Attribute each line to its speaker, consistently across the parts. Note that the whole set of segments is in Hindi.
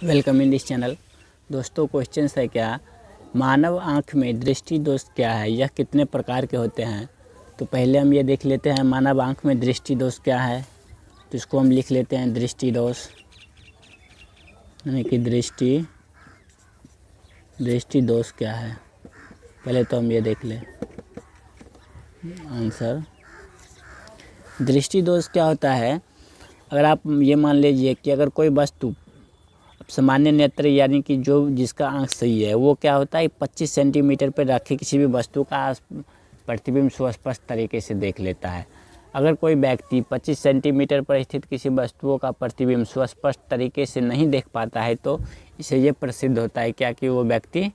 Speaker 1: Welcome in this channel. दोस्तों, क्वेश्चन है क्या मानव आँख में दृष्टि दोष क्या है, यह कितने प्रकार के होते हैं। तो पहले हम ये देख लेते हैं मानव आँख में दृष्टि दोष क्या है। तो इसको हम लिख लेते हैं दृष्टि दोष, यानी कि दृष्टि दोष क्या है। पहले तो हम ये देख लें आंसर। दृष्टि दोष क्या होता है, अगर आप ये मान लीजिए कि अगर कोई वस्तु सामान्य नेत्र यानी कि जो जिसका आंख सही है वो क्या होता है 25 सेंटीमीटर पर रखे किसी भी वस्तु का प्रतिबिंब सुस्पष्ट तरीके से देख लेता है। अगर कोई व्यक्ति 25 सेंटीमीटर पर स्थित किसी वस्तुओं का प्रतिबिंब सुस्पष्ट तरीके से नहीं देख पाता है तो इसे ये प्रसिद्ध होता है क्या कि वो व्यक्ति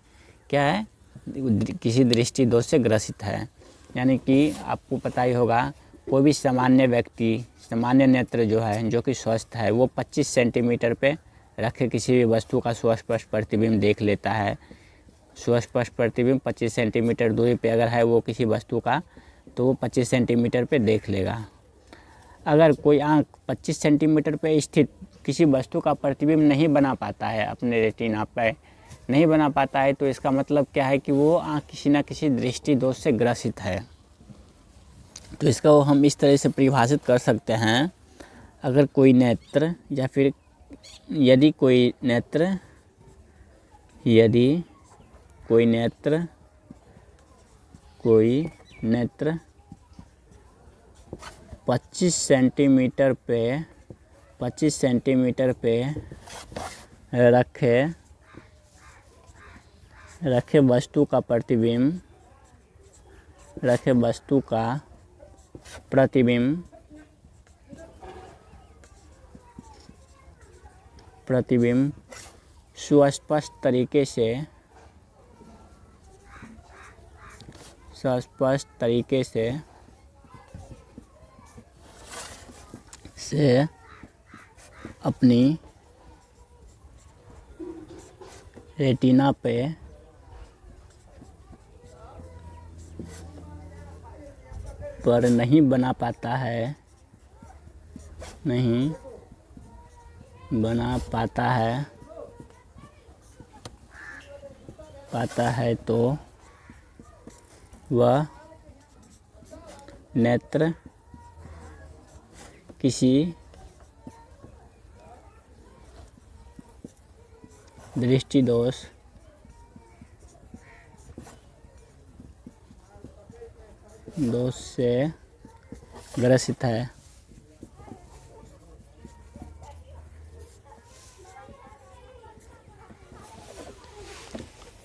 Speaker 1: क्या है, किसी दृष्टि दोष से ग्रसित है। यानी कि आपको पता ही होगा कोई भी सामान्य व्यक्ति, सामान्य नेत्र जो है जो कि स्वस्थ है वो 25 सेंटीमीटर पे रखे किसी भी वस्तु का सुस्पष्ट प्रतिबिंब देख लेता है। सुस्पष्ट प्रतिबिंब 25 सेंटीमीटर दूरी पे अगर है वो किसी वस्तु का तो वो 25 सेंटीमीटर पे देख लेगा। अगर कोई आंख 25 सेंटीमीटर पे स्थित किसी वस्तु का प्रतिबिंब नहीं बना पाता है, अपने रेटिना पे नहीं बना पाता है, तो इसका मतलब क्या है कि वो आंख किसी न किसी दृष्टि दोष से ग्रसित है। तो इसका वो हम इस तरह से परिभाषित कर सकते हैं, अगर कोई नेत्र या फिर यदि कोई नेत्र 25 सेंटीमीटर पे रखे वस्तु का प्रतिबिंब सुस्पष्ट तरीके से अपनी रेटिना पर नहीं बना पाता है तो वह नेत्र किसी दृष्टि दोष से ग्रसित है।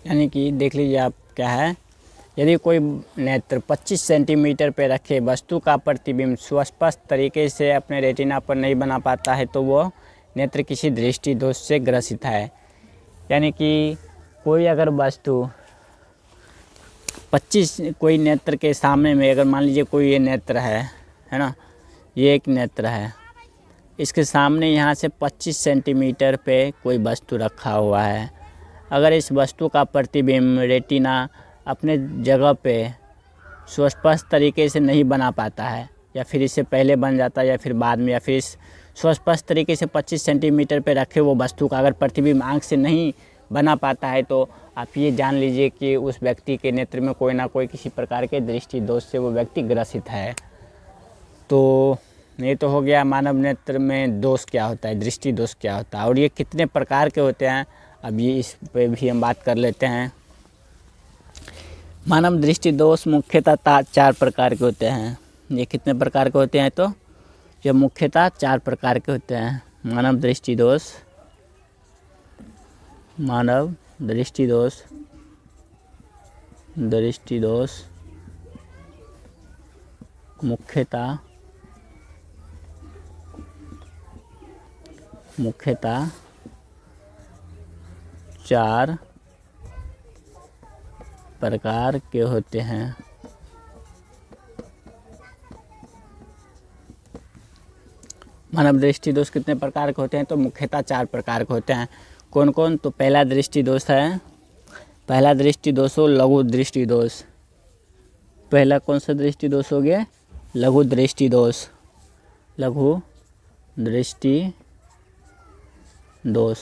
Speaker 1: यानी कि देख लीजिए आप क्या है, यदि कोई नेत्र 25 सेंटीमीटर पर रखे वस्तु का प्रतिबिंब सुस्पष्ट तरीके से अपने रेटिना पर नहीं बना पाता है तो वो नेत्र किसी दृष्टि दोष से ग्रसित है। यानी कि कोई अगर वस्तु 25 कोई नेत्र के सामने में, अगर मान लीजिए कोई ये नेत्र है ना, ये एक नेत्र है, इसके सामने यहाँ से 25 सेंटीमीटर पे कोई वस्तु रखा हुआ है। अगर इस वस्तु का प्रतिबिंब रेटिना अपने जगह पे सुस्पष्ट तरीके से नहीं बना पाता है, या फिर इससे पहले बन जाता है या फिर बाद में, या फिर इस सुस्पष्ट तरीके से 25 सेंटीमीटर पे रखे वो वस्तु का अगर प्रतिबिंब आँख से नहीं बना पाता है तो आप ये जान लीजिए कि उस व्यक्ति के नेत्र में कोई ना कोई किसी प्रकार के दृष्टि दोष से वो व्यक्ति ग्रसित है। तो ये तो हो गया मानव नेत्र में दोष क्या होता है, दृष्टि दोष क्या होता है और ये कितने प्रकार के होते हैं। अब ये इस पे भी हम बात कर लेते हैं। मानव दृष्टि दोष मुख्यतः 4 प्रकार के होते हैं। ये कितने प्रकार के होते हैं, तो ये मुख्यतः 4 प्रकार के होते हैं। मानव दृष्टि दोष मुख्यतः 4 प्रकार के होते हैं। मानव दृष्टि दोष कितने प्रकार के होते हैं, तो मुख्यतः 4 प्रकार के होते हैं। कौन कौन, तो पहला दृष्टि दोष हो लघु दृष्टि दोष। पहला कौन सा दृष्टि दोष हो गया, लघु दृष्टि दोष। लघु दृष्टि दोष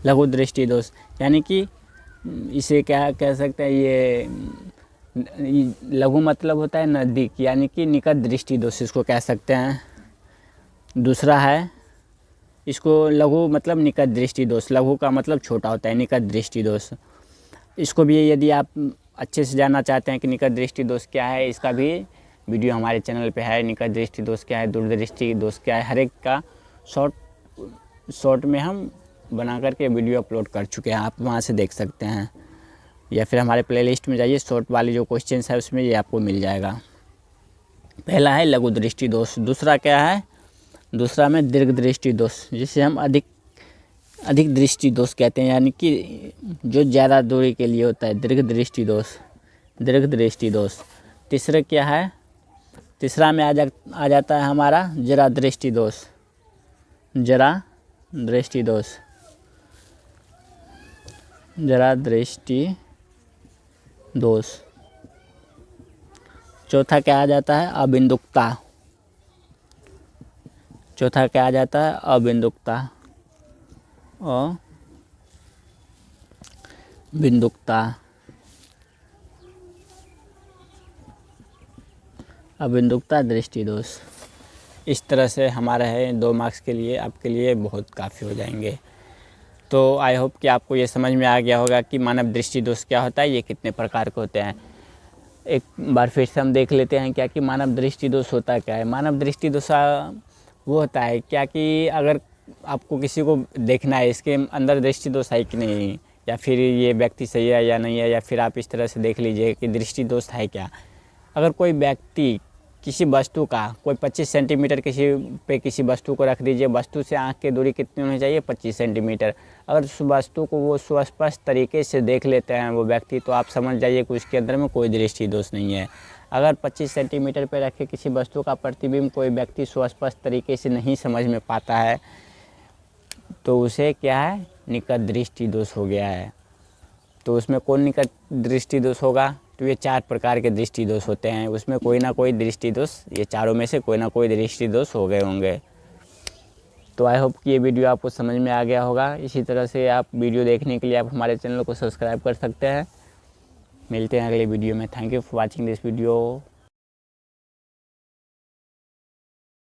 Speaker 1: लघु दृष्टि दोष यानी कि इसे क्या कह सकते हैं, ये लघु मतलब होता है नज़दीक, यानी कि निकट दृष्टि दोष इसको कह सकते हैं। दूसरा है इसको लघु मतलब निकट दृष्टि दोष, लघु का मतलब छोटा होता है, निकट दृष्टि दोष। इसको भी यदि आप अच्छे से जानना चाहते हैं कि निकट दृष्टि दोष क्या है, इसका भी वीडियो हमारे चैनल पे है। निकट दृष्टि दोष क्या है, दूरदृष्टि दोष क्या है, हर एक का शॉर्ट में हम बना करके वीडियो अपलोड कर चुके हैं, आप वहाँ से देख सकते हैं, या फिर हमारे प्लेलिस्ट में जाइए, शॉर्ट वाली जो क्वेश्चंस है उसमें ये आपको मिल जाएगा। पहला है लघु दृष्टि दोष। दूसरा क्या है, दूसरा में दीर्घ दृष्टि दोष, जिसे हम अधिक दृष्टि दोष कहते हैं, यानी कि जो ज़्यादा दूरी के लिए होता है, दीर्घ दृष्टि दोष। तीसरा क्या है, तीसरा में आ जाता है हमारा जरा दृष्टि दोष। चौथा क्या आ जाता है, अबिंदुकता। अबिंदुकता दृष्टि दोष। इस तरह से हमारा है 2 मार्क्स के लिए, आपके लिए बहुत काफ़ी हो जाएंगे। तो आई होप कि आपको ये समझ में आ गया होगा कि मानव दृष्टि दोष क्या होता है, ये कितने प्रकार के होते हैं। एक बार फिर से हम देख लेते हैं क्या कि मानव दृष्टि दोष होता क्या है। मानव दृष्टि दोष वो होता है क्या कि अगर आपको किसी को देखना है, इसके अंदर दृष्टि दोष है कि नहीं, या फिर ये व्यक्ति सही है या नहीं है, या फिर आप इस तरह से देख लीजिए कि दृष्टि दोष है क्या। अगर कोई व्यक्ति किसी वस्तु का कोई 25 सेंटीमीटर किसी वस्तु को रख दीजिए, वस्तु से आँख की दूरी कितनी होनी चाहिए, 25 सेंटीमीटर। अगर उस वस्तु को वो सुस्पष्ट तरीके से देख लेते हैं वो व्यक्ति, तो आप समझ जाइए कि उसके अंदर में कोई दृष्टि दोष नहीं है। अगर 25 सेंटीमीटर पर रखे किसी वस्तु का प्रतिबिंब कोई व्यक्ति सुस्पष्ट तरीके से नहीं समझ में पाता है, तो उसे क्या है, निकट दृष्टि दोष हो गया है। तो उसमें कौन निकट दृष्टि दोष होगा, तो ये 4 प्रकार के दृष्टि दोष होते हैं, उसमें कोई ना कोई दृष्टि दोष, ये चारों में से कोई ना कोई दृष्टि दोष हो गए होंगे। तो आई होप कि ये वीडियो आपको समझ में आ गया होगा। इसी तरह से आप वीडियो देखने के लिए आप हमारे चैनल को सब्सक्राइब कर सकते हैं। मिलते हैं अगले वीडियो में। Thank you for watching this video.